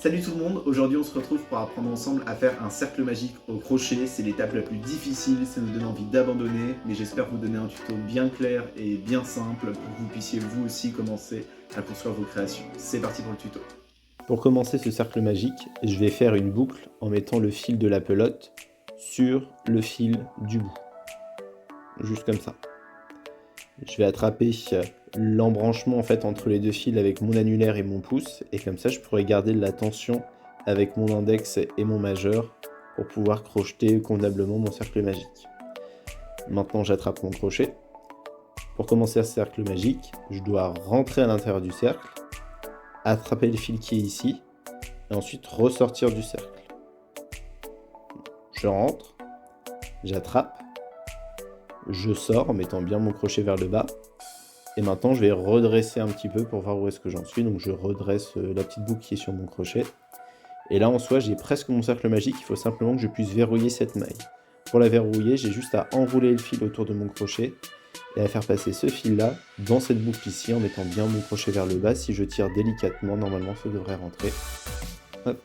Salut tout le monde, aujourd'hui on se retrouve pour apprendre ensemble à faire un cercle magique au crochet. C'est l'étape la plus difficile, ça nous donne envie d'abandonner, mais j'espère vous donner un tuto bien clair et bien simple pour que vous puissiez vous aussi commencer à construire vos créations. C'est parti pour le tuto. Pour commencer ce cercle magique, je vais faire une boucle en mettant le fil de la pelote sur le fil du bout. Juste comme ça. Je vais attraper l'embranchement en fait entre les deux fils avec mon annulaire et mon pouce, et comme ça je pourrai garder la tension avec mon index et mon majeur pour pouvoir crocheter convenablement mon cercle magique. Maintenant j'attrape mon crochet. Pour commencer ce cercle magique, je dois rentrer à l'intérieur du cercle, attraper le fil qui est ici, et ensuite ressortir du cercle. Je rentre, j'attrape, je sors en mettant bien mon crochet vers le bas, et maintenant je vais redresser un petit peu pour voir où est-ce que j'en suis. Donc je redresse la petite boucle qui est sur mon crochet, et là en soi j'ai presque mon cercle magique. Il faut simplement que je puisse verrouiller cette maille. Pour la verrouiller, j'ai juste à enrouler le fil autour de mon crochet et à faire passer ce fil là dans cette boucle ici en mettant bien mon crochet vers le bas. Si je tire délicatement, normalement ça devrait rentrer. Hop.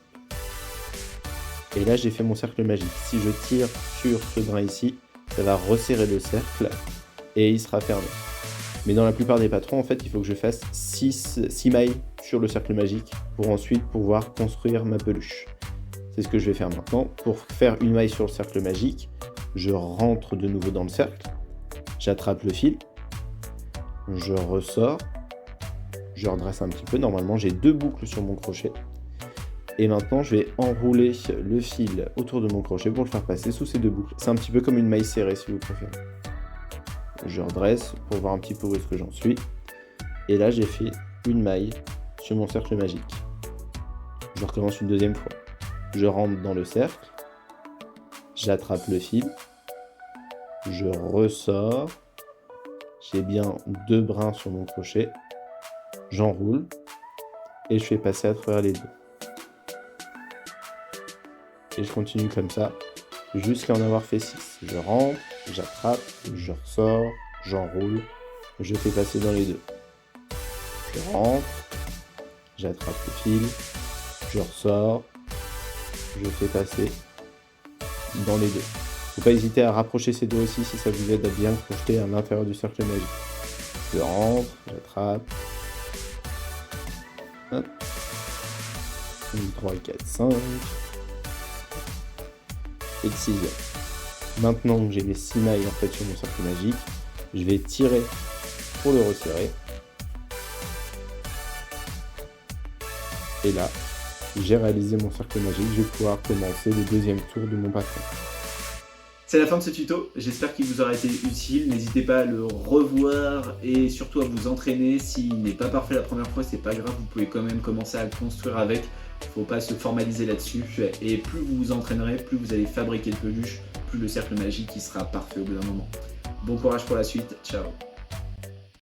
Et là j'ai fait mon cercle magique. Si je tire sur ce brin ici, ça va resserrer le cercle et il sera fermé. Mais dans la plupart des patrons, en fait, il faut que je fasse 6 mailles sur le cercle magique pour ensuite pouvoir construire ma peluche. C'est ce que je vais faire maintenant. Pour faire une maille sur le cercle magique, je rentre de nouveau dans le cercle, j'attrape le fil, je ressors, je redresse un petit peu. Normalement, j'ai 2 boucles sur mon crochet. Et maintenant, je vais enrouler le fil autour de mon crochet pour le faire passer sous ces 2 boucles. C'est un petit peu comme une maille serrée, si vous préférez. Je redresse pour voir un petit peu où est-ce que j'en suis. Et là, j'ai fait une maille sur mon cercle magique. Je recommence une deuxième fois. Je rentre dans le cercle, j'attrape le fil, je ressors, j'ai bien 2 brins sur mon crochet, j'enroule et je fais passer à travers les 2. Et je continue comme ça jusqu'à en avoir fait 6. Je rentre, j'attrape, je ressors, j'enroule, je fais passer dans les 2. Je rentre, j'attrape le fil, je ressors, je fais passer dans les 2. Faut pas hésiter à rapprocher ces deux aussi si ça vous aide à bien crocheter à l'intérieur du cercle magique. Je rentre, j'attrape. Hop. 1, 3, 4, 5. Et le 6e. Maintenant que j'ai mes 6 mailles en fait sur mon cercle magique, je vais tirer pour le resserrer. Et là, j'ai réalisé mon cercle magique. Je vais pouvoir commencer le deuxième tour de mon patron. C'est la fin de ce tuto, j'espère qu'il vous aura été utile. N'hésitez pas à le revoir et surtout à vous entraîner. S'il n'est pas parfait la première fois, c'est pas grave, vous pouvez quand même commencer à le construire avec. Il ne faut pas se formaliser là-dessus. Et plus vous vous entraînerez, plus vous allez fabriquer de peluches, plus le cercle magique il sera parfait au bout d'un moment. Bon courage pour la suite, ciao.